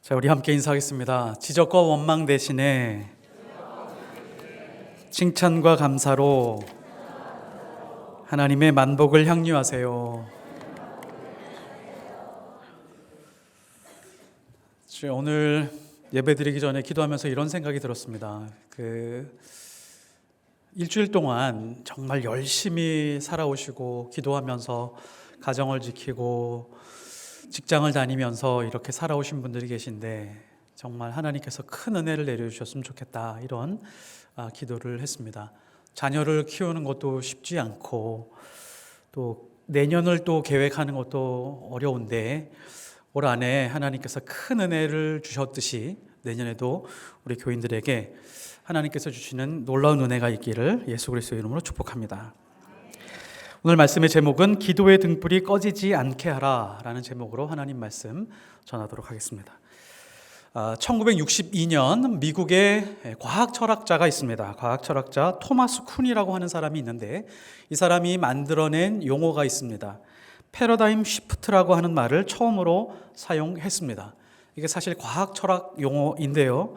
자, 우리 함께 인사하겠습니다. 지적과 원망 대신에 칭찬과 감사로 하나님의 만복을 향유하세요. 오늘 예배드리기 전에 기도하면서 이런 생각이 들었습니다. 일주일 동안 정말 열심히 살아오시고 기도하면서 가정을 지키고 직장을 다니면서 이렇게 살아오신 분들이 계신데 정말 하나님께서 큰 은혜를 내려주셨으면 좋겠다, 이런 기도를 했습니다. 자녀를 키우는 것도 쉽지 않고 또 내년을 또 계획하는 것도 어려운데 올 한해 하나님께서 큰 은혜를 주셨듯이 내년에도 우리 교인들에게 하나님께서 주시는 놀라운 은혜가 있기를 예수 그리스도의 이름으로 축복합니다. 오늘 말씀의 제목은 기도의 등불이 꺼지지 않게 하라 라는 제목으로 하나님 말씀 전하도록 하겠습니다. 1962년 미국의 과학 철학자가 있습니다. 과학 철학자 토마스 쿤이라고 하는 사람이 있는데 이 사람이 만들어낸 용어가 있습니다. 패러다임 시프트라고 하는 말을 처음으로 사용했습니다. 이게 사실 과학 철학 용어인데요.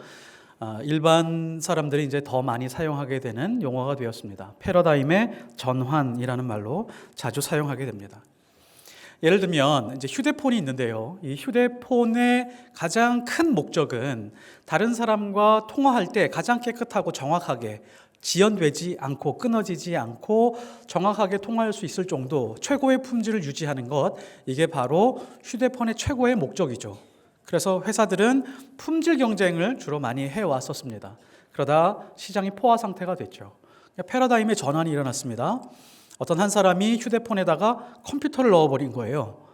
일반 사람들이 이제 더 많이 사용하게 되는 용어가 되었습니다. 패러다임의 전환이라는 말로 자주 사용하게 됩니다. 예를 들면 이제 휴대폰이 있는데요. 이 휴대폰의 가장 큰 목적은 다른 사람과 통화할 때 가장 깨끗하고 정확하게 지연되지 않고 끊어지지 않고 정확하게 통화할 수 있을 정도 최고의 품질을 유지하는 것, 이게 바로 휴대폰의 최고의 목적이죠. 그래서 회사들은 품질 경쟁을 주로 많이 해왔었습니다. 그러다 시장이 포화 상태가 됐죠. 패러다임의 전환이 일어났습니다. 어떤 한 사람이 휴대폰에다가 컴퓨터를 넣어버린 거예요.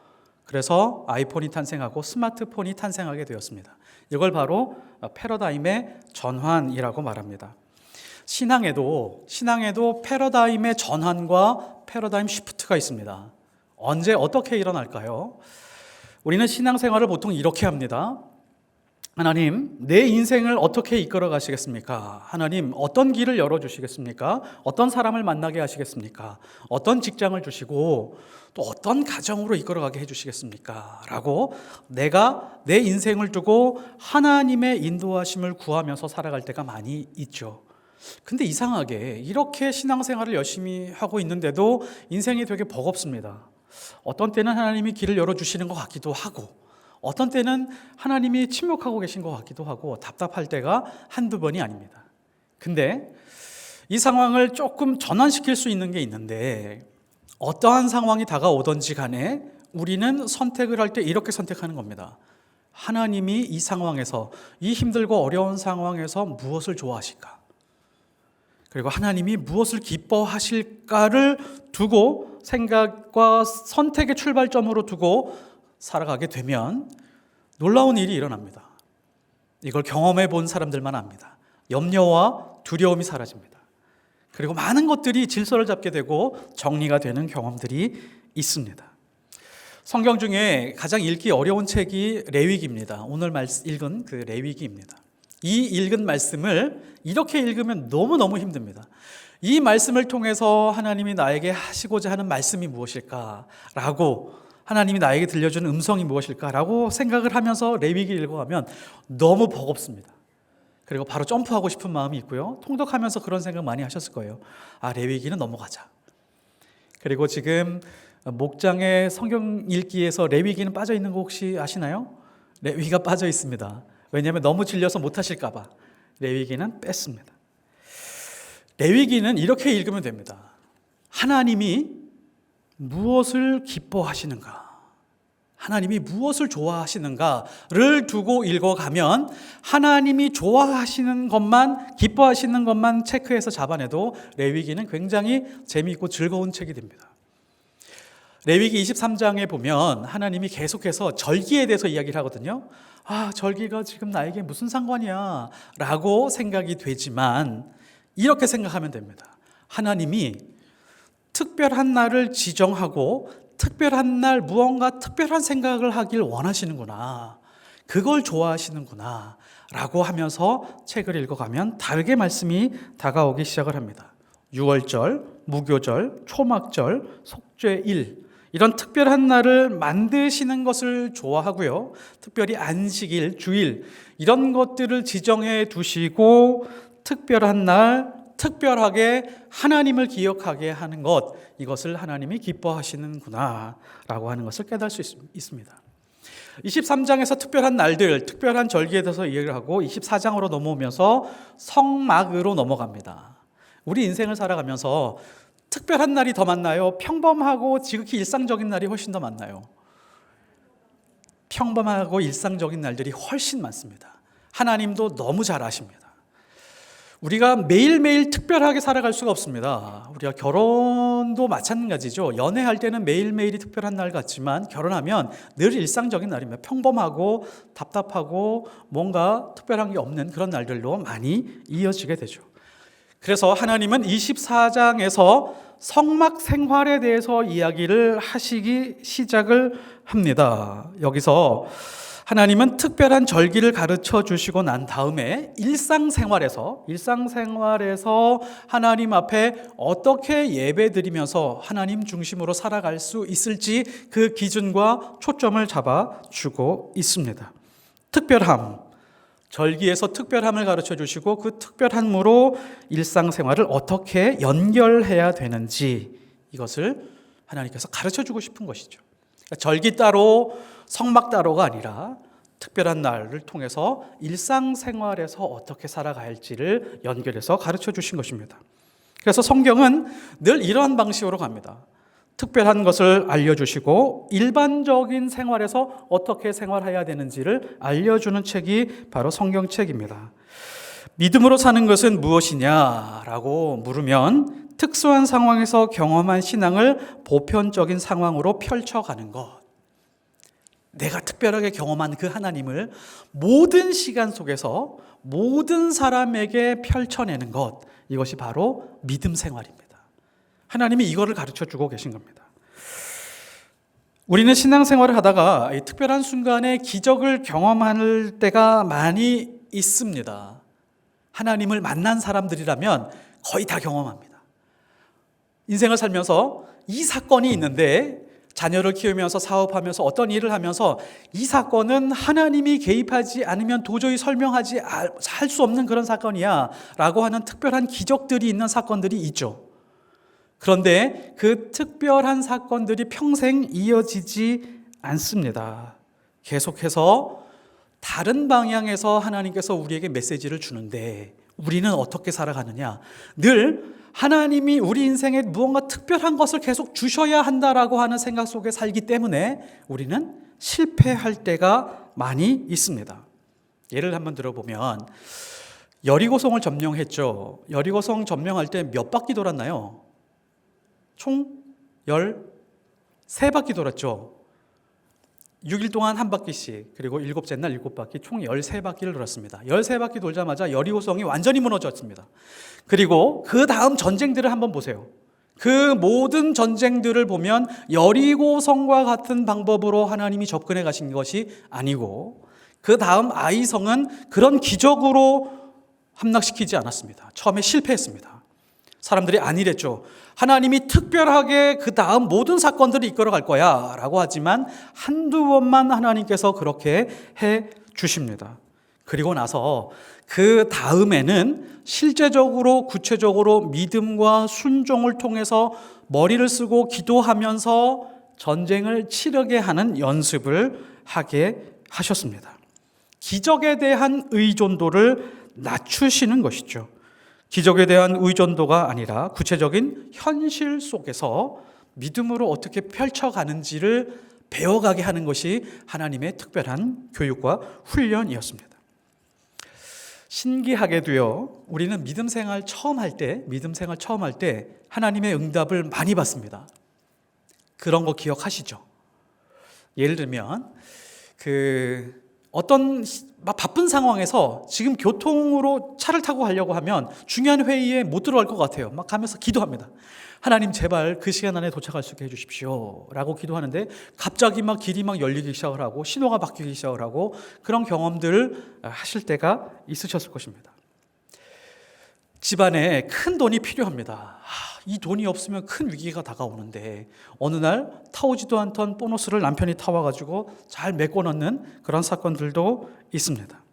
그래서 아이폰이 탄생하고 스마트폰이 탄생하게 되었습니다. 이걸 바로 패러다임의 전환이라고 말합니다. 신앙에도 패러다임의 전환과 패러다임 시프트가 있습니다. 언제 어떻게 일어날까요? 우리는 신앙생활을 보통 이렇게 합니다. 하나님, 내 인생을 어떻게 이끌어 가시겠습니까? 하나님, 어떤 길을 열어주시겠습니까? 어떤 사람을 만나게 하시겠습니까? 어떤 직장을 주시고 또 어떤 가정으로 이끌어가게 해주시겠습니까? 라고 내가 내 인생을 두고 하나님의 인도하심을 구하면서 살아갈 때가 많이 있죠. 근데 이상하게 이렇게 신앙생활을 열심히 하고 있는데도 인생이 되게 버겁습니다. 어떤 때는 하나님이 길을 열어주시는 것 같기도 하고 어떤 때는 하나님이 침묵하고 계신 것 같기도 하고 답답할 때가 한두 번이 아닙니다. 근데 이 상황을 조금 전환시킬 수 있는 게 있는데 어떠한 상황이 다가오든지 간에 우리는 선택을 할 때 이렇게 선택하는 겁니다. 하나님이 이 상황에서, 이 힘들고 어려운 상황에서 무엇을 좋아하실까? 그리고 하나님이 무엇을 기뻐하실까를 두고 생각과 선택의 출발점으로 두고 살아가게 되면 놀라운 일이 일어납니다. 이걸 경험해 본 사람들만 압니다. 염려와 두려움이 사라집니다. 그리고 많은 것들이 질서를 잡게 되고 정리가 되는 경험들이 있습니다. 성경 중에 가장 읽기 어려운 책이 레위기입니다. 오늘 읽은 그 레위기입니다. 이 읽은 말씀을 이렇게 읽으면 너무너무 힘듭니다. 이 말씀을 통해서 하나님이 나에게 하시고자 하는 말씀이 무엇일까라고, 하나님이 나에게 들려주는 음성이 무엇일까라고 생각을 하면서 레위기를 읽어가면 너무 버겁습니다. 그리고 바로 점프하고 싶은 마음이 있고요. 통독하면서 그런 생각 많이 하셨을 거예요. 레위기는 넘어가자. 그리고 지금 목장의 성경 읽기에서 레위기는 빠져 있는 거 혹시 아시나요? 레위기가 빠져 있습니다. 왜냐하면 너무 질려서 못하실까 봐 레위기는 뺐습니다. 레위기는 이렇게 읽으면 됩니다. 하나님이 무엇을 기뻐하시는가, 하나님이 무엇을 좋아하시는가를 두고 읽어가면 하나님이 좋아하시는 것만, 기뻐하시는 것만 체크해서 잡아내도 레위기는 굉장히 재미있고 즐거운 책이 됩니다. 레위기 23장에 보면 하나님이 계속해서 절기에 대해서 이야기를 하거든요. 절기가 지금 나에게 무슨 상관이야 라고 생각이 되지만 이렇게 생각하면 됩니다. 하나님이 특별한 날을 지정하고 특별한 날 무언가 특별한 생각을 하길 원하시는구나, 그걸 좋아하시는구나 라고 하면서 책을 읽어가면 다르게 말씀이 다가오기 시작을 합니다. 유월절, 무교절, 초막절, 속죄일, 이런 특별한 날을 만드시는 것을 좋아하고요. 특별히 안식일, 주일 이런 것들을 지정해 두시고 특별한 날, 특별하게 하나님을 기억하게 하는 것, 이것을 하나님이 기뻐하시는구나 라고 하는 것을 깨달을 수 있습니다. 23장에서 특별한 날들, 특별한 절기에 대해서 이야기를 하고 24장으로 넘어오면서 성막으로 넘어갑니다. 우리 인생을 살아가면서 특별한 날이 더 많나요? 평범하고 지극히 일상적인 날이 훨씬 더 많나요? 평범하고 일상적인 날들이 훨씬 많습니다. 하나님도 너무 잘 아십니다. 우리가 매일매일 특별하게 살아갈 수가 없습니다. 우리가 결혼도 마찬가지죠. 연애할 때는 매일매일이 특별한 날 같지만 결혼하면 늘 일상적인 날입니다. 평범하고 답답하고 뭔가 특별한 게 없는 그런 날들로 많이 이어지게 되죠. 그래서 하나님은 24장에서 성막 생활에 대해서 이야기를 하시기 시작을 합니다. 여기서 하나님은 특별한 절기를 가르쳐 주시고 난 다음에 일상생활에서 하나님 앞에 어떻게 예배드리면서 하나님 중심으로 살아갈 수 있을지 그 기준과 초점을 잡아주고 있습니다. 특별함, 절기에서 특별함을 가르쳐 주시고 그 특별함으로 일상생활을 어떻게 연결해야 되는지 이것을 하나님께서 가르쳐 주고 싶은 것이죠. 그러니까 절기 따로 성막 따로가 아니라 특별한 날을 통해서 일상생활에서 어떻게 살아가야 할지를 연결해서 가르쳐 주신 것입니다. 그래서 성경은 늘 이러한 방식으로 갑니다. 특별한 것을 알려주시고 일반적인 생활에서 어떻게 생활해야 되는지를 알려주는 책이 바로 성경책입니다. 믿음으로 사는 것은 무엇이냐라고 물으면 특수한 상황에서 경험한 신앙을 보편적인 상황으로 펼쳐가는 것. 내가 특별하게 경험한 그 하나님을 모든 시간 속에서 모든 사람에게 펼쳐내는 것. 이것이 바로 믿음 생활입니다. 하나님이 이거를 가르쳐주고 계신 겁니다. 우리는 신앙생활을 하다가 이 특별한 순간에 기적을 경험할 때가 많이 있습니다. 하나님을 만난 사람들이라면 거의 다 경험합니다. 인생을 살면서 이 사건이 있는데 자녀를 키우면서 사업하면서 어떤 일을 하면서 이 사건은 하나님이 개입하지 않으면 도저히 설명하지 할 수 없는 그런 사건이야 라고 하는 특별한 기적들이 있는 사건들이 있죠. 그런데 그 특별한 사건들이 평생 이어지지 않습니다. 계속해서 다른 방향에서 하나님께서 우리에게 메시지를 주는데 우리는 어떻게 살아가느냐? 늘 하나님이 우리 인생에 무언가 특별한 것을 계속 주셔야 한다라고 하는 생각 속에 살기 때문에 우리는 실패할 때가 많이 있습니다. 예를 한번 들어보면 여리고성을 점령했죠. 여리고성 점령할 때 몇 바퀴 돌았나요? 총 13바퀴 돌았죠. 6일 동안 한 바퀴씩, 그리고 일곱째 날 7바퀴, 총 13바퀴를 돌았습니다. 13바퀴 돌자마자 여리고성이 완전히 무너졌습니다. 그리고 그 다음 전쟁들을 한번 보세요. 그 모든 전쟁들을 보면 여리고성과 같은 방법으로 하나님이 접근해 가신 것이 아니고 그 다음 아이성은 그런 기적으로 함락시키지 않았습니다. 처음에 실패했습니다. 사람들이 아니랬죠. 하나님이 특별하게 그 다음 모든 사건들을 이끌어갈 거야 라고 하지만 한두 번만 하나님께서 그렇게 해 주십니다. 그리고 나서 그 다음에는 실제적으로 구체적으로 믿음과 순종을 통해서 머리를 쓰고 기도하면서 전쟁을 치르게 하는 연습을 하게 하셨습니다. 기적에 대한 의존도를 낮추시는 것이죠. 기적에 대한 의존도가 아니라 구체적인 현실 속에서 믿음으로 어떻게 펼쳐가는지를 배워가게 하는 것이 하나님의 특별한 교육과 훈련이었습니다. 신기하게도요, 우리는 믿음 생활 처음 할 때 하나님의 응답을 많이 받습니다. 그런 거 기억하시죠? 예를 들면 어떤 바쁜 상황에서 지금 교통으로 차를 타고 가려고 하면 중요한 회의에 못 들어갈 것 같아요. 막 가면서 기도합니다. 하나님 제발 그 시간 안에 도착할 수 있게 해주십시오 라고 기도하는데 갑자기 막 길이 막 열리기 시작을 하고 신호가 바뀌기 시작을 하고 그런 경험들을 하실 때가 있으셨을 것입니다. 집안에 큰 돈이 필요합니다. 이 돈이 없으면 큰 위기가 다가오는데 어느 날 타오지도 않던 보너스를 남편이 타와가지고 잘 메꿔 넣는 그런 사건들도 있습니다.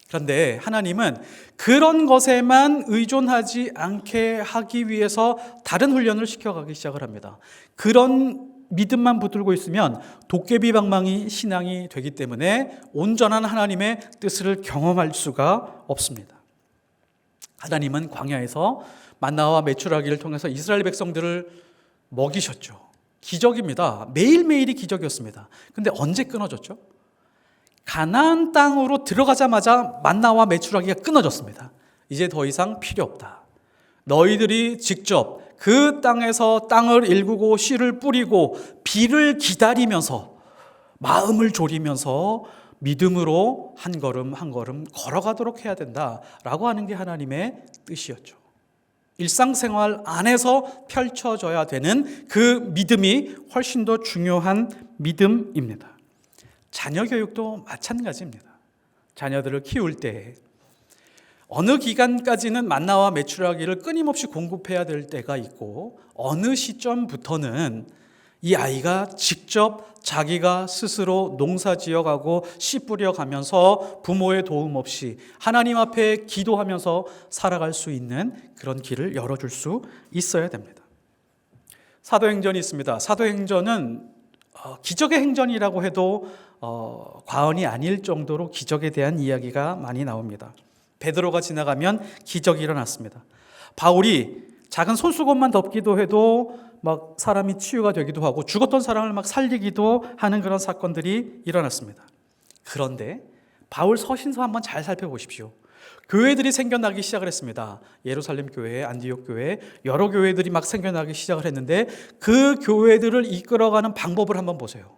그런데 하나님은 그런 것에만 의존하지 않게 하기 위해서 다른 훈련을 시켜가기 시작을 합니다. 그런 믿음만 붙들고 있으면 도깨비 방망이 신앙이 되기 때문에 온전한 하나님의 뜻을 경험할 수가 없습니다. 하나님은 광야에서 만나와 메추라기를 통해서 이스라엘 백성들을 먹이셨죠. 기적입니다. 매일매일이 기적이었습니다. 근데 언제 끊어졌죠? 가나안 땅으로 들어가자마자 만나와 메추라기가 끊어졌습니다. 이제 더 이상 필요 없다. 너희들이 직접 그 땅에서 땅을 일구고 씨를 뿌리고 비를 기다리면서 마음을 졸이면서 믿음으로 한 걸음 한 걸음 걸어가도록 해야 된다라고 하는 게 하나님의 뜻이었죠. 일상생활 안에서 펼쳐져야 되는 그 믿음이 훨씬 더 중요한 믿음입니다. 자녀 교육도 마찬가지입니다. 자녀들을 키울 때 어느 기간까지는 만나와 메추라기를 끊임없이 공급해야 될 때가 있고 어느 시점부터는 이 아이가 직접 자기가 스스로 농사 지어가고 씨 뿌려가면서 부모의 도움 없이 하나님 앞에 기도하면서 살아갈 수 있는 그런 길을 열어줄 수 있어야 됩니다. 사도행전이 있습니다. 사도행전은 기적의 행전이라고 해도 과언이 아닐 정도로 기적에 대한 이야기가 많이 나옵니다. 베드로가 지나가면 기적이 일어났습니다. 바울이 작은 손수건만 덮기도 해도 막 사람이 치유가 되기도 하고 죽었던 사람을 막 살리기도 하는 그런 사건들이 일어났습니다. 그런데 바울 서신서 한번 잘 살펴보십시오. 교회들이 생겨나기 시작을 했습니다. 예루살렘 교회, 안디옥 교회, 여러 교회들이 막 생겨나기 시작을 했는데 그 교회들을 이끌어가는 방법을 한번 보세요.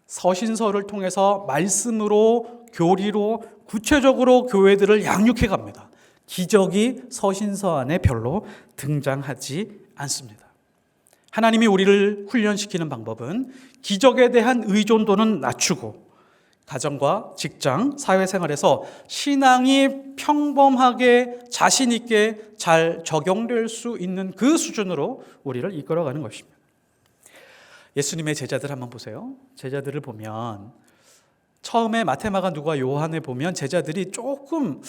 서신서를 통해서 말씀으로 교리로 구체적으로 교회들을 양육해 갑니다. 기적이 서신서 안에 별로 등장하지 않습니다. 하나님이 우리를 훈련시키는 방법은 기적에 대한 의존도는 낮추고 가정과 직장, 사회생활에서 신앙이 평범하게 자신 있게 잘 적용될 수 있는 그 수준으로 우리를 이끌어가는 것입니다. 예수님의 제자들 한번 보세요. 제자들을 보면 처음에 마태, 마가, 누가, 요한을 보면 제자들이 조금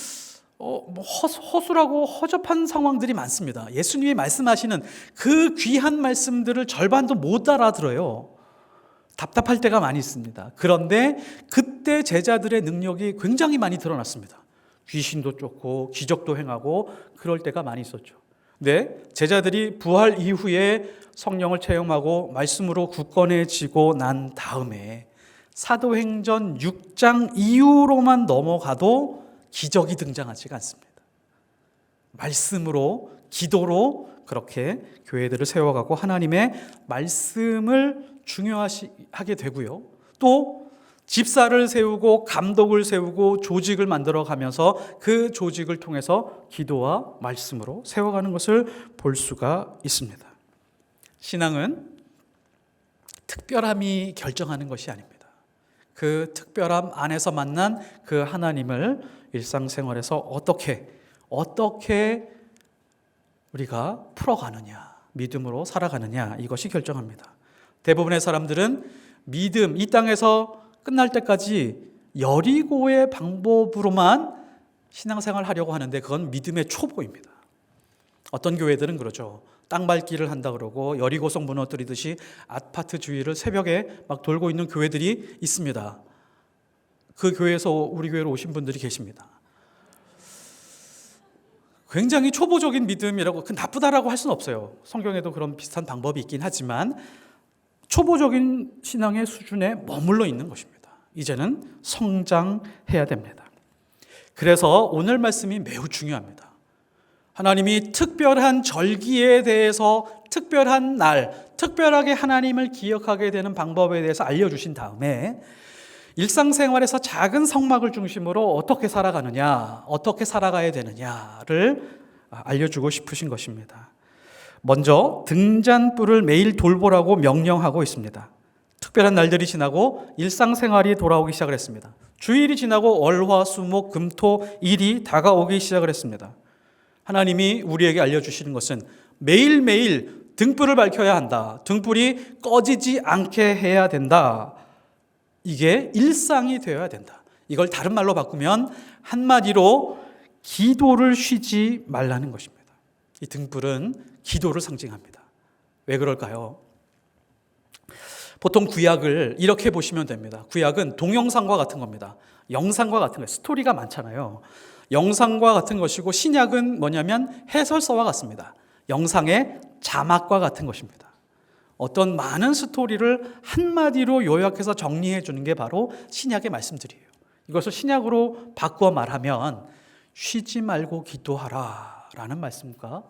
허술하고 허접한 상황들이 많습니다. 예수님이 말씀하시는 그 귀한 말씀들을 절반도 못 알아들어요. 답답할 때가 많이 있습니다. 그런데 그때 제자들의 능력이 굉장히 많이 드러났습니다. 귀신도 쫓고 기적도 행하고 그럴 때가 많이 있었죠. 네, 제자들이 부활 이후에 성령을 체험하고 말씀으로 굳건해지고 난 다음에 사도행전 6장 이후로만 넘어가도 기적이 등장하지가 않습니다. 말씀으로, 기도로 그렇게 교회들을 세워가고 하나님의 말씀을 중요하게 되고요. 또 집사를 세우고 감독을 세우고 조직을 만들어 가면서 그 조직을 통해서 기도와 말씀으로 세워가는 것을 볼 수가 있습니다. 신앙은 특별함이 결정하는 것이 아닙니다. 그 특별함 안에서 만난 그 하나님을 일상생활에서 어떻게 우리가 풀어가느냐, 믿음으로 살아가느냐, 이것이 결정합니다. 대부분의 사람들은 믿음, 이 땅에서 끝날 때까지 여리고의 방법으로만 신앙생활을 하려고 하는데 그건 믿음의 초보입니다. 어떤 교회들은 그러죠. 땅 밟기를 한다 그러고 여리고성 무너뜨리듯이 아파트 주위를 새벽에 막 돌고 있는 교회들이 있습니다. 그 교회에서 우리 교회로 오신 분들이 계십니다. 굉장히 초보적인 믿음이라고, 그 나쁘다라고 할 수는 없어요. 성경에도 그런 비슷한 방법이 있긴 하지만 초보적인 신앙의 수준에 머물러 있는 것입니다. 이제는 성장해야 됩니다. 그래서 오늘 말씀이 매우 중요합니다. 하나님이 특별한 절기에 대해서 특별한 날, 특별하게 하나님을 기억하게 되는 방법에 대해서 알려주신 다음에 일상생활에서 작은 성막을 중심으로 어떻게 살아가느냐, 어떻게 살아가야 되느냐를 알려주고 싶으신 것입니다. 먼저 등잔불을 매일 돌보라고 명령하고 있습니다. 특별한 날들이 지나고 일상생활이 돌아오기 시작을 했습니다. 주일이 지나고 월, 화, 수, 목, 금, 토, 일이 다가오기 시작을 했습니다. 하나님이 우리에게 알려주시는 것은 매일매일 등불을 밝혀야 한다. 등불이 꺼지지 않게 해야 된다. 이게 일상이 되어야 된다. 이걸 다른 말로 바꾸면 한마디로 기도를 쉬지 말라는 것입니다. 이 등불은 기도를 상징합니다. 왜 그럴까요? 보통 구약을 이렇게 보시면 됩니다. 구약은 동영상과 같은 겁니다. 영상과 같은 거예요. 스토리가 많잖아요. 영상과 같은 것이고 신약은 뭐냐면 해설서와 같습니다. 영상의 자막과 같은 것입니다. 어떤 많은 스토리를 한마디로 요약해서 정리해 주는 게 바로 신약의 말씀들이에요. 이것을 신약으로 바꾸어 말하면 쉬지 말고 기도하라 라는 말씀과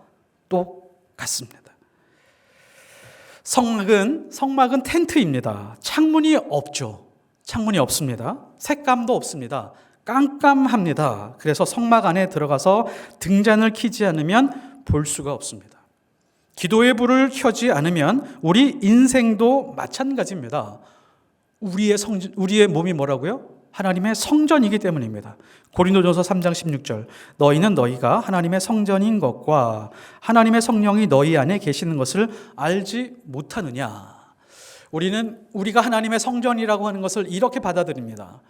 똑같습니다. 성막은 텐트입니다. 창문이 없죠. 창문이 없습니다. 색감도 없습니다. 깜깜합니다. 그래서 성막 안에 들어가서 등잔을 켜지 않으면 볼 수가 없습니다. 기도의 불을 켜지 않으면 우리 인생도 마찬가지입니다. 우리의 몸이 뭐라고요? 하나님의 성전이기 때문입니다. 고린도전서 3장 16절 너희는 너희가 하나님의 성전인 것과 하나님의 성령이 너희 안에 계시는 것을 알지 못하느냐. 우리가 하나님의 성전이라고 하는 것을 이렇게 받아들입니다.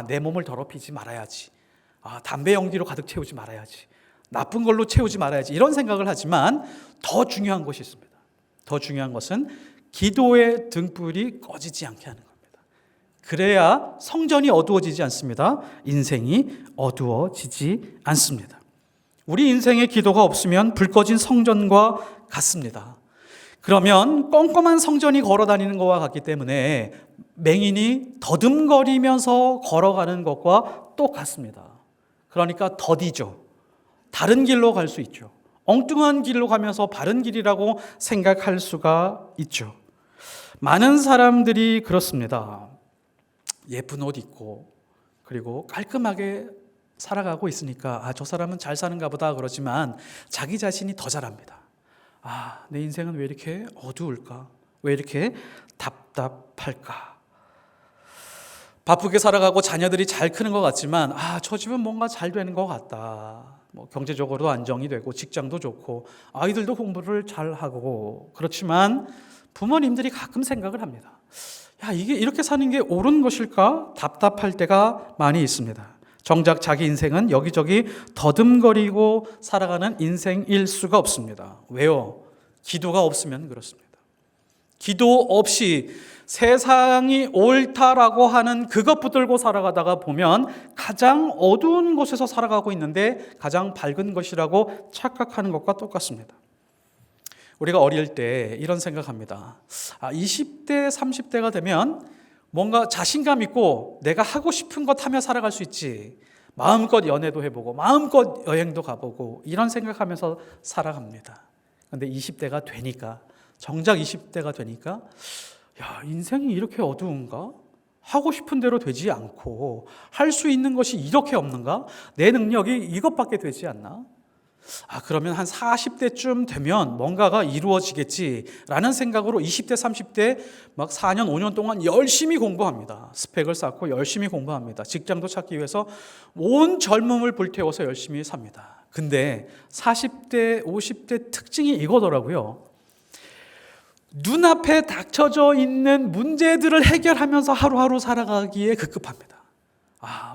내 몸을 더럽히지 말아야지. 담배 연기로 가득 채우지 말아야지. 나쁜 걸로 채우지 말아야지. 이런 생각을 하지만 더 중요한 것이 있습니다. 더 중요한 것은 기도의 등불이 꺼지지 않게 하는 겁니다. 그래야 성전이 어두워지지 않습니다. 인생이 어두워지지 않습니다. 우리 인생에 기도가 없으면 불 꺼진 성전과 같습니다. 그러면 껌껌한 성전이 걸어다니는 것과 같기 때문에 맹인이 더듬거리면서 걸어가는 것과 똑같습니다. 그러니까 더디죠. 다른 길로 갈 수 있죠. 엉뚱한 길로 가면서 바른 길이라고 생각할 수가 있죠. 많은 사람들이 그렇습니다. 예쁜 옷 입고 그리고 깔끔하게 살아가고 있으니까 저 사람은 잘 사는가 보다 그러지만 자기 자신이 더 잘합니다. 내 인생은 왜 이렇게 어두울까? 왜 이렇게 답답할까? 바쁘게 살아가고 자녀들이 잘 크는 것 같지만 저 집은 뭔가 잘 되는 것 같다. 경제적으로도 안정이 되고 직장도 좋고 아이들도 공부를 잘하고 그렇지만 부모님들이 가끔 생각을 합니다. 이게 이렇게 사는 게 옳은 것일까? 답답할 때가 많이 있습니다. 정작 자기 인생은 여기저기 더듬거리고 살아가는 인생일 수가 없습니다. 왜요? 기도가 없으면 그렇습니다. 기도 없이 세상이 옳다라고 하는 그것 붙들고 살아가다가 보면 가장 어두운 곳에서 살아가고 있는데 가장 밝은 것이라고 착각하는 것과 똑같습니다. 우리가 어릴 때 이런 생각합니다. 20대, 30대가 되면 뭔가 자신감 있고 내가 하고 싶은 것 하며 살아갈 수 있지. 마음껏 연애도 해보고 마음껏 여행도 가보고 이런 생각하면서 살아갑니다. 그런데 20대가 되니까 정작 20대가 되니까 인생이 이렇게 어두운가? 하고 싶은 대로 되지 않고 할 수 있는 것이 이렇게 없는가? 내 능력이 이것밖에 되지 않나? 그러면 한 40대쯤 되면 뭔가가 이루어지겠지라는 생각으로 20대, 30대 막 4년, 5년 동안 열심히 공부합니다. 스펙을 쌓고 열심히 공부합니다. 직장도 찾기 위해서 온 젊음을 불태워서 열심히 삽니다. 근데 40대, 50대 특징이 이거더라고요. 눈앞에 닥쳐져 있는 문제들을 해결하면서 하루하루 살아가기에 급급합니다.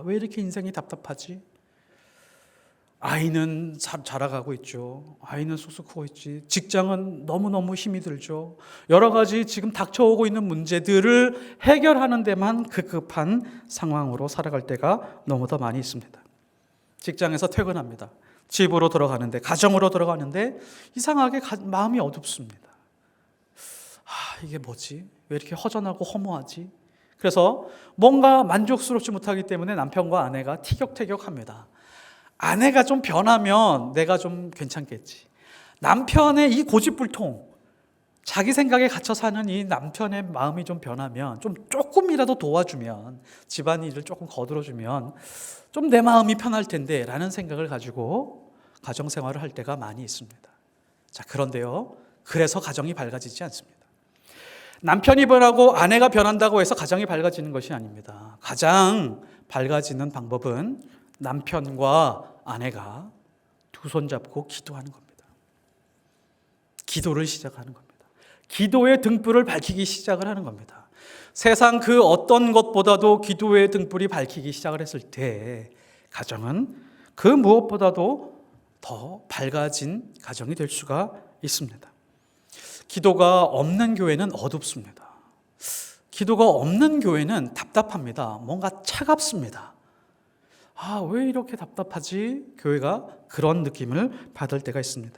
왜 이렇게 인생이 답답하지? 아이는 자라가고 있죠. 아이는 쑥쑥 크고 있지. 직장은 너무너무 힘이 들죠. 여러 가지 지금 닥쳐오고 있는 문제들을 해결하는 데만 급급한 상황으로 살아갈 때가 너무도 많이 있습니다. 직장에서 퇴근합니다. 집으로 들어가는데, 가정으로 들어가는데 이상하게 마음이 어둡습니다. 이게 뭐지? 왜 이렇게 허전하고 허무하지? 그래서 뭔가 만족스럽지 못하기 때문에 남편과 아내가 티격태격합니다. 아내가 좀 변하면 내가 좀 괜찮겠지. 남편의 이 고집불통, 자기 생각에 갇혀 사는 이 남편의 마음이 좀 변하면, 좀 조금이라도 도와주면, 집안일을 조금 거들어주면 좀 내 마음이 편할 텐데 라는 생각을 가지고 가정생활을 할 때가 많이 있습니다. 그런데요, 그래서 가정이 밝아지지 않습니다. 남편이 변하고 아내가 변한다고 해서 가정이 밝아지는 것이 아닙니다. 가장 밝아지는 방법은 남편과 아내가 두 손 잡고 기도하는 겁니다. 기도를 시작하는 겁니다. 기도의 등불을 밝히기 시작을 하는 겁니다. 세상 그 어떤 것보다도 기도의 등불이 밝히기 시작을 했을 때 가정은 그 무엇보다도 더 밝아진 가정이 될 수가 있습니다. 기도가 없는 교회는 어둡습니다. 기도가 없는 교회는 답답합니다. 뭔가 차갑습니다. 왜 이렇게 답답하지? 교회가 그런 느낌을 받을 때가 있습니다.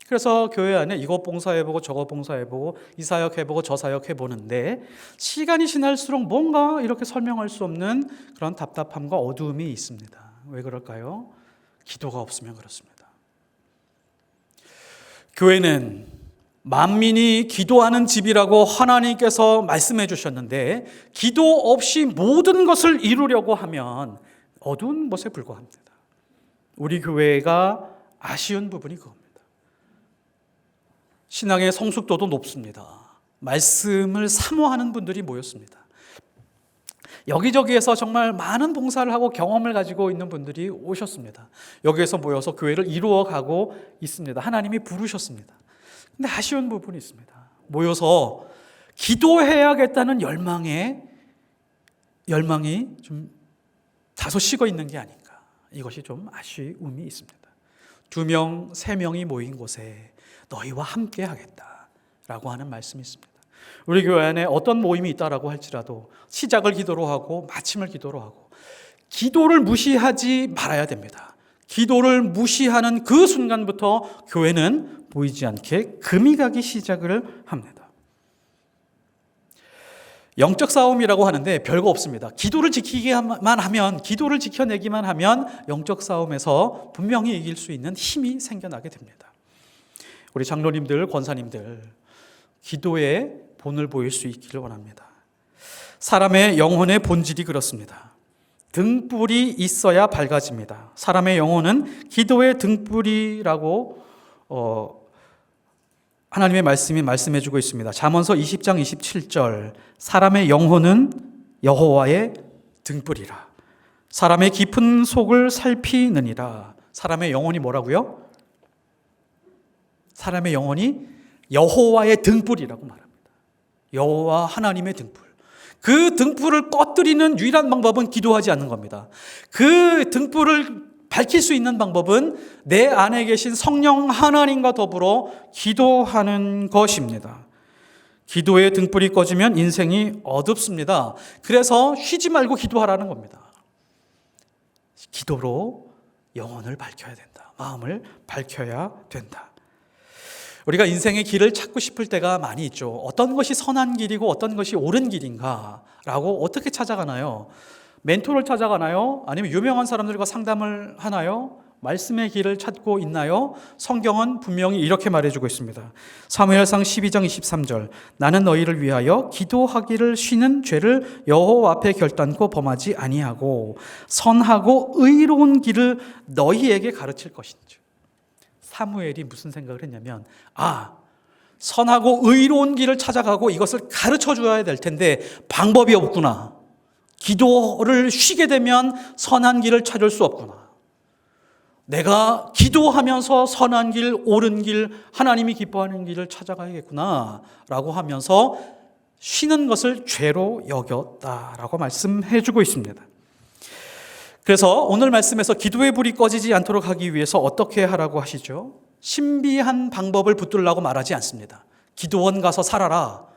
그래서 교회 안에 이것 봉사해보고 저것 봉사해보고 이 사역 해보고 저 사역 해보는데 시간이 지날수록 뭔가 이렇게 설명할 수 없는 그런 답답함과 어두움이 있습니다. 왜 그럴까요? 기도가 없으면 그렇습니다. 교회는 만민이 기도하는 집이라고 하나님께서 말씀해 주셨는데 기도 없이 모든 것을 이루려고 하면 어두운 것에 불과합니다. 우리 교회가 아쉬운 부분이 그겁니다. 신앙의 성숙도도 높습니다. 말씀을 사모하는 분들이 모였습니다. 여기저기에서 정말 많은 봉사를 하고 경험을 가지고 있는 분들이 오셨습니다. 여기에서 모여서 교회를 이루어가고 있습니다. 하나님이 부르셨습니다. 근데 아쉬운 부분이 있습니다. 모여서 기도해야겠다는 열망이 좀 다소 식어 있는 게 아닌가. 이것이 좀 아쉬움이 있습니다. 2명, 3명이 모인 곳에 너희와 함께 하겠다라고 하는 말씀이 있습니다. 우리 교회 안에 어떤 모임이 있다라고 할지라도 시작을 기도로 하고 마침을 기도로 하고 기도를 무시하지 말아야 됩니다. 기도를 무시하는 그 순간부터 교회는 보이지 않게 금이 가기 시작을 합니다. 영적 싸움이라고 하는데 별거 없습니다. 기도를 지켜내기만 하면 영적 싸움에서 분명히 이길 수 있는 힘이 생겨나게 됩니다. 우리 장로님들, 권사님들, 기도의 본을 보일 수 있기를 원합니다. 사람의 영혼의 본질이 그렇습니다. 등불이 있어야 밝아집니다. 사람의 영혼은 기도의 등불이라고 하나님의 말씀이 말씀해주고 있습니다. 잠언서 20장 27절 사람의 영혼은 여호와의 등불이라. 사람의 깊은 속을 살피느니라. 사람의 영혼이 뭐라고요? 사람의 영혼이 여호와의 등불이라고 말합니다. 여호와 하나님의 등불. 그 등불을 꺼뜨리는 유일한 방법은 기도하지 않는 겁니다. 그 등불을 밝힐 수 있는 방법은 내 안에 계신 성령 하나님과 더불어 기도하는 것입니다. 기도의 등불이 꺼지면 인생이 어둡습니다. 그래서 쉬지 말고 기도하라는 겁니다. 기도로 영혼을 밝혀야 된다. 마음을 밝혀야 된다. 우리가 인생의 길을 찾고 싶을 때가 많이 있죠. 어떤 것이 선한 길이고 어떤 것이 옳은 길인가라고 어떻게 찾아가나요? 멘토를 찾아가나요? 아니면 유명한 사람들과 상담을 하나요? 말씀의 길을 찾고 있나요? 성경은 분명히 이렇게 말해주고 있습니다. 사무엘상 12장 23절 나는 너희를 위하여 기도하기를 쉬는 죄를 여호와 앞에 결단코 범하지 아니하고 선하고 의로운 길을 너희에게 가르칠 것인지. 사무엘이 무슨 생각을 했냐면 선하고 의로운 길을 찾아가고 이것을 가르쳐 줘야 될 텐데 방법이 없구나. 기도를 쉬게 되면 선한 길을 찾을 수 없구나. 내가 기도하면서 선한 길, 옳은 길, 하나님이 기뻐하는 길을 찾아가야겠구나 라고 하면서 쉬는 것을 죄로 여겼다라고 말씀해 주고 있습니다. 그래서 오늘 말씀에서 기도의 불이 꺼지지 않도록 하기 위해서 어떻게 하라고 하시죠? 신비한 방법을 붙들라고 말하지 않습니다. 기도원 가서 살아라.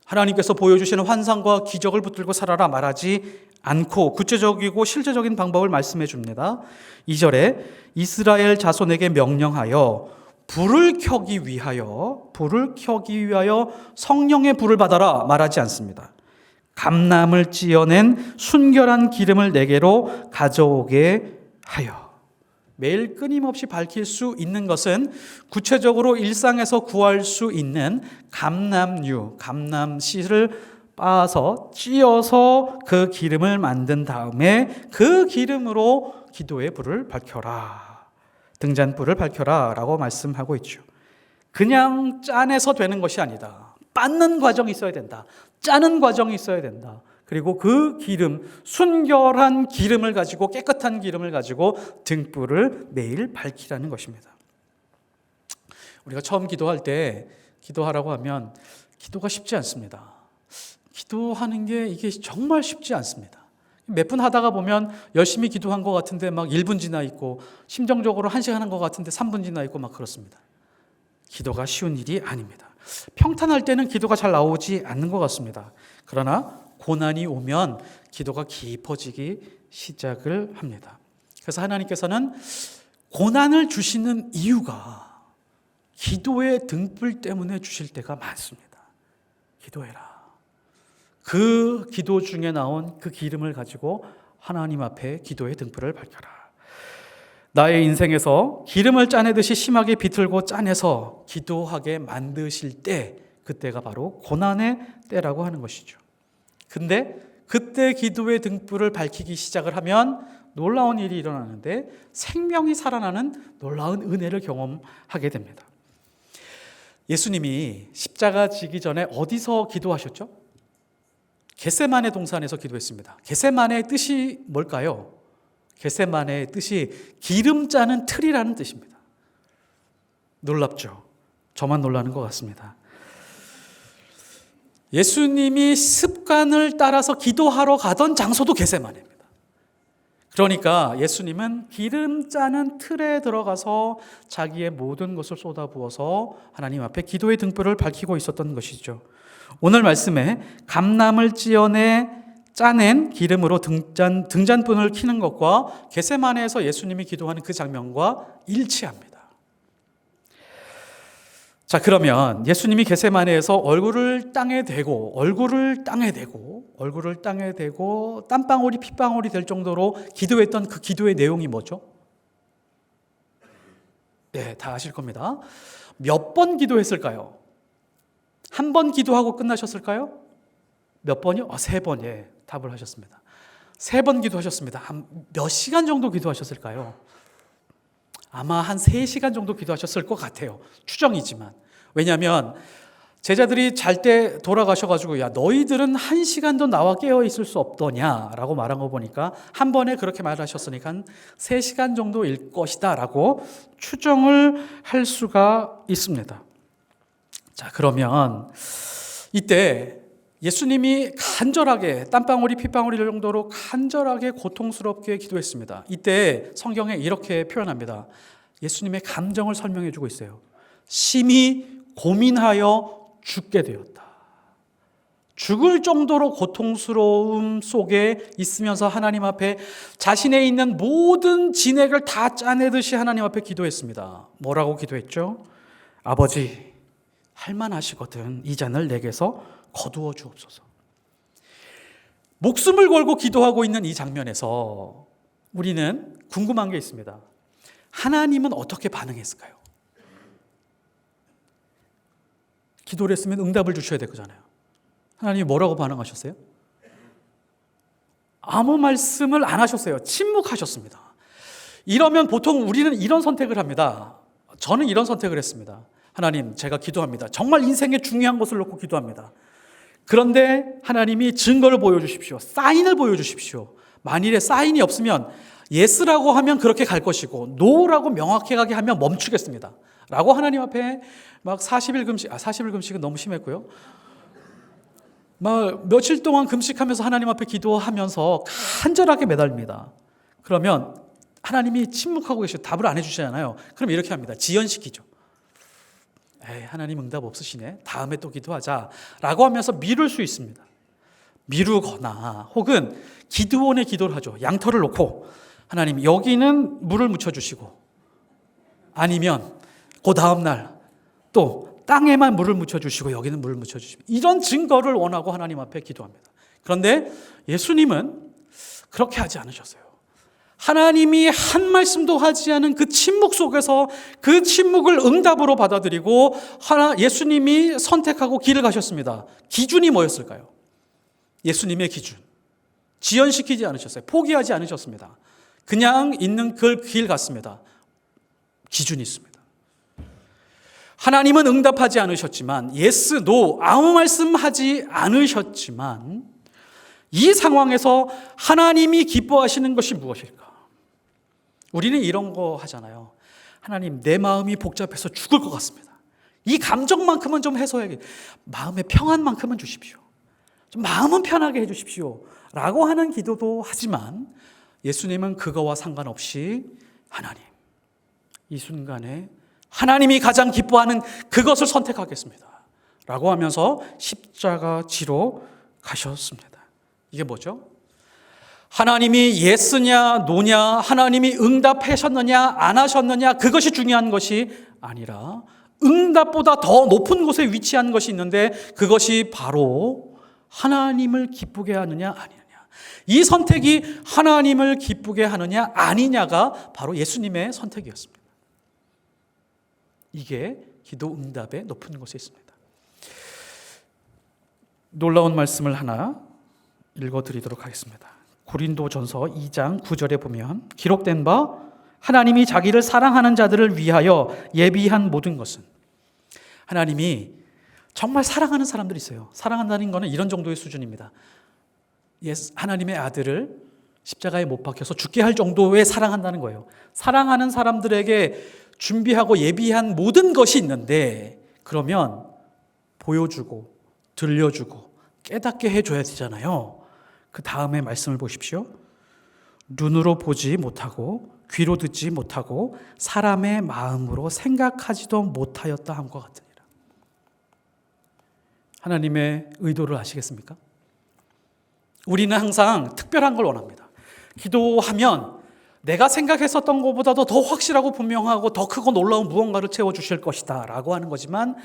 하나님께서 보여주시는 환상과 기적을 붙들고 살아라 말하지 않고 구체적이고 실제적인 방법을 말씀해 줍니다. 2절에 이스라엘 자손에게 명령하여 불을 켜기 위하여 성령의 불을 받아라 말하지 않습니다. 감람을 찌어낸 순결한 기름을 내게로 가져오게 하여. 매일 끊임없이 밝힐 수 있는 것은 구체적으로 일상에서 구할 수 있는 감람류, 감람씨를 빻아서 찌어서 그 기름을 만든 다음에 그 기름으로 기도의 불을 밝혀라. 등잔불을 밝혀라 라고 말씀하고 있죠. 그냥 짜내서 되는 것이 아니다. 빻는 과정이 있어야 된다. 짜는 과정이 있어야 된다. 그리고 그 기름, 순결한 기름을 가지고, 깨끗한 기름을 가지고 등불을 매일 밝히라는 것입니다. 우리가 처음 기도할 때 기도하라고 하면 기도가 쉽지 않습니다. 기도하는 게 이게 정말 쉽지 않습니다. 몇 분 하다가 보면 열심히 기도한 것 같은데 막 1분 지나 있고, 심정적으로 1시간 한 것 같은데 3분 지나 있고 막 그렇습니다. 기도가 쉬운 일이 아닙니다. 평탄할 때는 기도가 잘 나오지 않는 것 같습니다. 그러나 고난이 오면 기도가 깊어지기 시작을 합니다. 그래서 하나님께서는 고난을 주시는 이유가 기도의 등불 때문에 주실 때가 많습니다. 기도해라. 그 기도 중에 나온 그 기름을 가지고 하나님 앞에 기도의 등불을 밝혀라. 나의 인생에서 기름을 짜내듯이 심하게 비틀고 짜내서 기도하게 만드실 때, 그때가 바로 고난의 때라고 하는 것이죠. 근데 그때 기도의 등불을 밝히기 시작을 하면 놀라운 일이 일어나는데, 생명이 살아나는 놀라운 은혜를 경험하게 됩니다. 예수님이 십자가 지기 전에 어디서 기도하셨죠? 겟세마네 동산에서 기도했습니다. 겟세마네의 뜻이 뭘까요? 겟세마네의 뜻이 기름 짜는 틀이라는 뜻입니다. 놀랍죠? 저만 놀라는 것 같습니다. 예수님이 습관을 따라서 기도하러 가던 장소도 겟세마네입니다. 그러니까 예수님은 기름 짜는 틀에 들어가서 자기의 모든 것을 쏟아부어서 하나님 앞에 기도의 등불을 밝히고 있었던 것이죠. 오늘 말씀에 감람을 찌어내 짜낸 기름으로 등잔불을 켜는 것과 겟세마네에서 예수님이 기도하는 그 장면과 일치합니다. 자, 그러면 예수님이 겟세마네에서 얼굴을 땅에 대고 땀방울이 핏방울이 될 정도로 기도했던 그 기도의 내용이 뭐죠? 네, 다 아실 겁니다. 몇 번 기도했을까요? 한 번 기도하고 끝나셨을까요? 몇 번이요? 3번. 예, 답을 하셨습니다. 3번 기도하셨습니다. 몇 시간 정도 기도하셨을까요? 아마 한 3시간 정도 기도하셨을 것 같아요. 추정이지만. 왜냐하면 제자들이 잘 때 돌아가셔가지고, 야, 너희들은 1시간도 나와 깨어 있을 수 없더냐라고 말한 거 보니까 한 번에 그렇게 말하셨으니까 한 3시간 정도일 것이다 라고 추정을 할 수가 있습니다. 자, 그러면 이때 예수님이 간절하게 땀방울이 핏방울이 될 정도로 간절하게 고통스럽게 기도했습니다. 이때 성경에 이렇게 표현합니다. 예수님의 감정을 설명해 주고 있어요. 심히 고민하여 죽게 되었다. 죽을 정도로 고통스러움 속에 있으면서 하나님 앞에 자신의 있는 모든 진액을 다 짜내듯이 하나님 앞에 기도했습니다. 뭐라고 기도했죠? 아버지, 할만하시거든 이 잔을 내게서 거두어 주옵소서. 목숨을 걸고 기도하고 있는 이 장면에서 우리는 궁금한 게 있습니다. 하나님은 어떻게 반응했을까요? 기도를 했으면 응답을 주셔야 될 거잖아요. 하나님이 뭐라고 반응하셨어요? 아무 말씀을 안 하셨어요. 침묵하셨습니다. 이러면 보통 우리는 이런 선택을 합니다. 저는 이런 선택을 했습니다. 하나님, 제가 기도합니다. 정말 인생의 중요한 것을 놓고 기도합니다. 그런데 하나님이 증거를 보여주십시오. 사인을 보여주십시오. 만일에 사인이 없으면 예스라고 하면 그렇게 갈 것이고 노라고 명확하게 하면 멈추겠습니다. 라고 하나님 앞에 막 40일 금식, 40일 금식은 너무 심했고요. 막 며칠 동안 금식하면서 하나님 앞에 기도하면서 간절하게 매달립니다. 그러면 하나님이 침묵하고 계시고 답을 안 해주시잖아요. 그럼 이렇게 합니다. 지연시키죠. 에이, 하나님 응답 없으시네. 다음에 또 기도하자. 라고 하면서 미룰 수 있습니다. 미루거나 혹은 기드온의 기도를 하죠. 양털을 놓고 하나님 여기는 물을 묻혀주시고 아니면 그 다음날 또 땅에만 물을 묻혀주시고 여기는 물을 묻혀주시고 이런 증거를 원하고 하나님 앞에 기도합니다. 그런데 예수님은 그렇게 하지 않으셨어요. 하나님이 한 말씀도 하지 않은 그 침묵 속에서 그 침묵을 응답으로 받아들이고 예수님이 선택하고 길을 가셨습니다. 기준이 뭐였을까요? 예수님의 기준. 지연시키지 않으셨어요. 포기하지 않으셨습니다. 그냥 있는 그 길 갔습니다. 기준이 있습니다. 하나님은 응답하지 않으셨지만 예스, 노 아무 말씀하지 않으셨지만 이 상황에서 하나님이 기뻐하시는 것이 무엇일까? 우리는 이런 거 하잖아요. 하나님, 내 마음이 복잡해서 죽을 것 같습니다. 이 감정만큼은 좀 해소하게, 마음의 평안만큼은 주십시오. 좀 마음은 편하게 해주십시오. 라고 하는 기도도 하지만 예수님은 그거와 상관없이 하나님, 이 순간에 하나님이 가장 기뻐하는 그것을 선택하겠습니다. 라고 하면서 십자가 지로 가셨습니다. 이게 뭐죠? 하나님이 예스냐 노냐, 하나님이 응답하셨느냐 안 하셨느냐, 그것이 중요한 것이 아니라 응답보다 더 높은 곳에 위치한 것이 있는데 그것이 바로 하나님을 기쁘게 하느냐 아니느냐. 이 선택이 하나님을 기쁘게 하느냐 아니냐가 바로 예수님의 선택이었습니다. 이게 기도 응답의 높은 곳에 있습니다. 놀라운 말씀을 하나 읽어드리도록 하겠습니다. 고린도전서 2장 9절에 보면 기록된 바 하나님이 자기를 사랑하는 자들을 위하여 예비한 모든 것은, 하나님이 정말 사랑하는 사람들이 있어요. 사랑한다는 것은 이런 정도의 수준입니다. 하나님의 아들을 십자가에 못 박혀서 죽게 할 정도의 사랑한다는 거예요. 사랑하는 사람들에게 준비하고 예비한 모든 것이 있는데, 그러면 보여주고 들려주고 깨닫게 해줘야 되잖아요. 그 다음에 말씀을 보십시오. 눈으로 보지 못하고 귀로 듣지 못하고 사람의 마음으로 생각하지도 못하였다 함과 같으니라. 하나님의 의도를 아시겠습니까? 우리는 항상 특별한 걸 원합니다. 기도하면 내가 생각했었던 것보다도 더 확실하고 분명하고 더 크고 놀라운 무언가를 채워주실 것이다 라고 하는 거지만,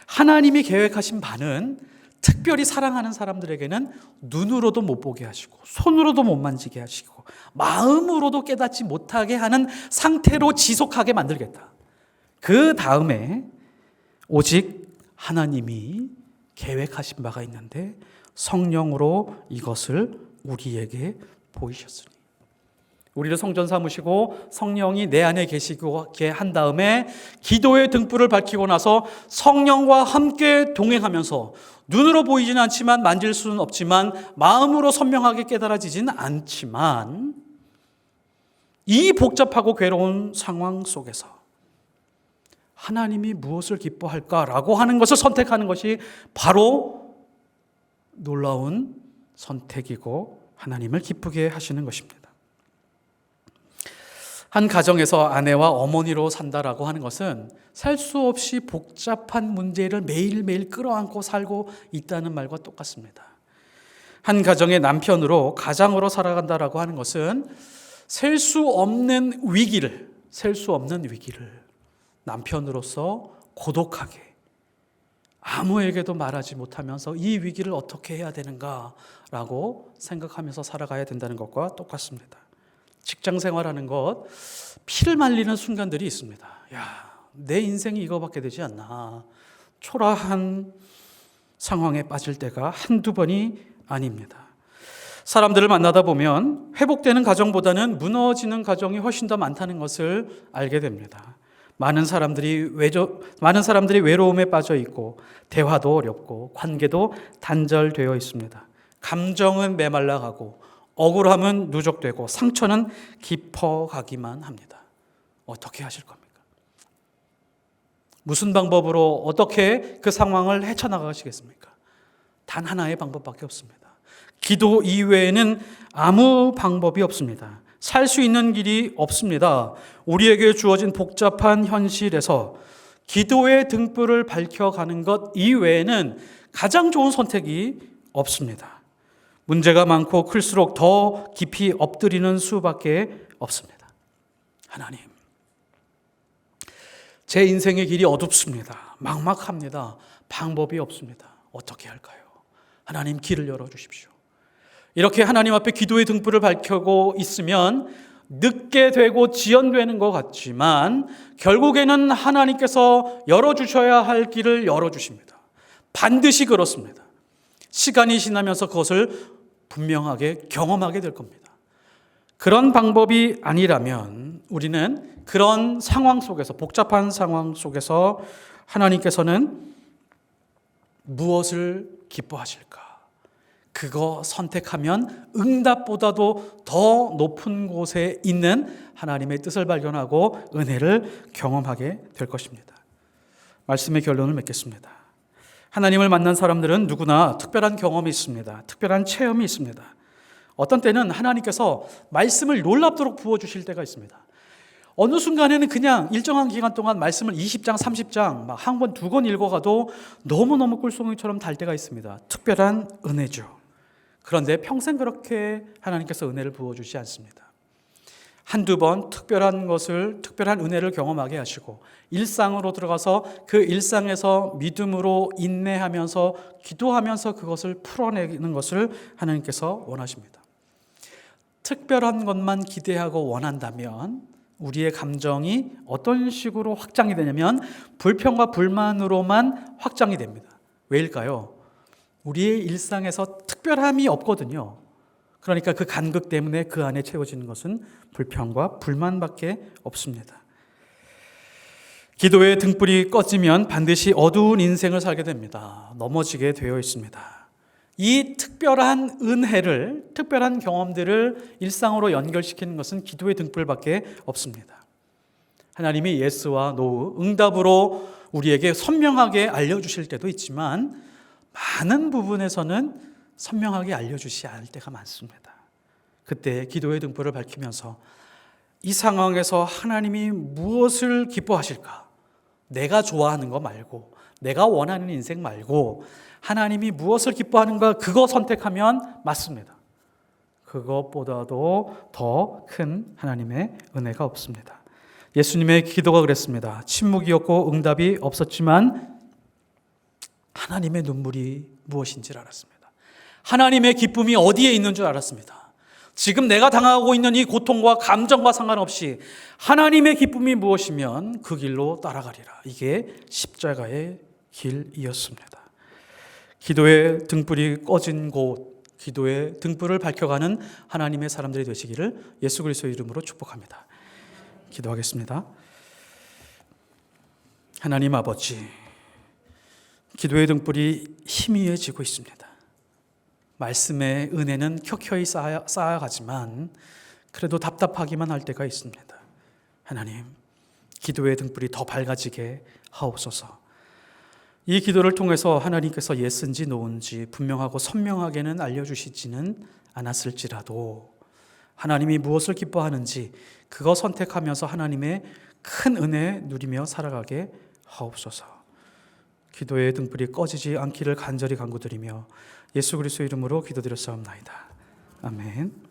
하나님이 계획하신 바는 특별히 사랑하는 사람들에게는 눈으로도 못 보게 하시고 손으로도 못 만지게 하시고 마음으로도 깨닫지 못하게 하는 상태로 지속하게 만들겠다. 그 다음에 오직 하나님이 계획하신 바가 있는데 성령으로 이것을 우리에게 보이셨으니, 우리를 성전 삼으시고 성령이 내 안에 계시게 한 다음에 기도의 등불을 밝히고 나서 성령과 함께 동행하면서 눈으로 보이지는 않지만, 만질 수는 없지만, 마음으로 선명하게 깨달아지지는 않지만, 이 복잡하고 괴로운 상황 속에서 하나님이 무엇을 기뻐할까라고 하는 것을 선택하는 것이 바로 놀라운 선택이고 하나님을 기쁘게 하시는 것입니다. 한 가정에서 아내와 어머니로 산다라고 하는 것은 살 수 없이 복잡한 문제를 매일매일 끌어안고 살고 있다는 말과 똑같습니다. 한 가정의 남편으로, 가장으로 살아간다라고 하는 것은 셀 수 없는 위기를 남편으로서 고독하게 아무에게도 말하지 못하면서 이 위기를 어떻게 해야 되는가라고 생각하면서 살아가야 된다는 것과 똑같습니다. 직장 생활하는 것, 피를 말리는 순간들이 있습니다. 야, 내 인생이 이거밖에 되지 않나. 초라한 상황에 빠질 때가 한두 번이 아닙니다. 사람들을 만나다 보면 회복되는 가정보다는 무너지는 가정이 훨씬 더 많다는 것을 알게 됩니다. 많은 사람들이 외로움에 빠져 있고, 대화도 어렵고, 관계도 단절되어 있습니다. 감정은 메말라가고, 억울함은 누적되고, 상처는 깊어가기만 합니다. 어떻게 하실 겁니까? 무슨 방법으로 어떻게 그 상황을 헤쳐나가시겠습니까? 단 하나의 방법밖에 없습니다. 기도 이외에는 아무 방법이 없습니다. 살 수 있는 길이 없습니다. 우리에게 주어진 복잡한 현실에서 기도의 등불을 밝혀가는 것 이외에는 가장 좋은 선택이 없습니다. 문제가 많고 클수록 더 깊이 엎드리는 수밖에 없습니다. 하나님, 제 인생의 길이 어둡습니다. 막막합니다. 방법이 없습니다. 어떻게 할까요? 하나님, 길을 열어주십시오. 이렇게 하나님 앞에 기도의 등불을 밝히고 있으면 늦게 되고 지연되는 것 같지만 결국에는 하나님께서 열어주셔야 할 길을 열어주십니다. 반드시 그렇습니다. 시간이 지나면서 그것을 분명하게 경험하게 될 겁니다. 그런 방법이 아니라면 우리는 그런 상황 속에서, 복잡한 상황 속에서 하나님께서는 무엇을 기뻐하실까? 그거 선택하면 응답보다도 더 높은 곳에 있는 하나님의 뜻을 발견하고 은혜를 경험하게 될 것입니다. 말씀의 결론을 맺겠습니다. 하나님을 만난 사람들은 누구나 특별한 경험이 있습니다. 특별한 체험이 있습니다. 어떤 때는 하나님께서 말씀을 놀랍도록 부어주실 때가 있습니다. 어느 순간에는 그냥 일정한 기간 동안 말씀을 20장, 30장 막 한 번, 두 권 읽어가도 너무너무 꿀송이처럼 달 때가 있습니다. 특별한 은혜죠. 그런데 평생 그렇게 하나님께서 은혜를 부어주지 않습니다. 한두 번 특별한 은혜를 경험하게 하시고 일상으로 들어가서 그 일상에서 믿음으로 인내하면서 기도하면서 그것을 풀어내는 것을 하나님께서 원하십니다. 특별한 것만 기대하고 원한다면 우리의 감정이 어떤 식으로 확장이 되냐면 불평과 불만으로만 확장이 됩니다. 왜일까요? 우리의 일상에서 특별함이 없거든요. 그러니까 그 간극 때문에 그 안에 채워지는 것은 불평과 불만밖에 없습니다. 기도의 등불이 꺼지면 반드시 어두운 인생을 살게 됩니다. 넘어지게 되어 있습니다. 이 특별한 은혜를, 특별한 경험들을 일상으로 연결시키는 것은 기도의 등불밖에 없습니다. 하나님이 예스와 노, 응답으로 우리에게 선명하게 알려주실 때도 있지만 많은 부분에서는 선명하게 알려주시지 않을 때가 많습니다. 그때 기도의 등불을 밝히면서 이 상황에서 하나님이 무엇을 기뻐하실까? 내가 좋아하는 거 말고, 내가 원하는 인생 말고 하나님이 무엇을 기뻐하는가 그거 선택하면 맞습니다. 그것보다도 더 큰 하나님의 은혜가 없습니다. 예수님의 기도가 그랬습니다. 침묵이었고 응답이 없었지만 하나님의 눈물이 무엇인지를 알았습니다. 하나님의 기쁨이 어디에 있는 줄 알았습니다. 지금 내가 당하고 있는 이 고통과 감정과 상관없이 하나님의 기쁨이 무엇이면 그 길로 따라가리라. 이게 십자가의 길이었습니다. 기도의 등불이 꺼진 곳, 기도의 등불을 밝혀가는 하나님의 사람들이 되시기를 예수 그리스도의 이름으로 축복합니다. 기도하겠습니다. 하나님 아버지, 기도의 등불이 희미해지고 있습니다. 말씀의 은혜는 켜켜이 쌓아가지만 그래도 답답하기만 할 때가 있습니다. 하나님, 기도의 등불이 더 밝아지게 하옵소서. 이 기도를 통해서 하나님께서 예스인지 노인지 분명하고 선명하게는 알려주시지는 않았을지라도 하나님이 무엇을 기뻐하는지 그거 선택하면서 하나님의 큰 은혜 누리며 살아가게 하옵소서. 기도의 등불이 꺼지지 않기를 간절히 간구드리며 예수 그리스도의 이름으로 기도드렸사옵나이다. 아멘.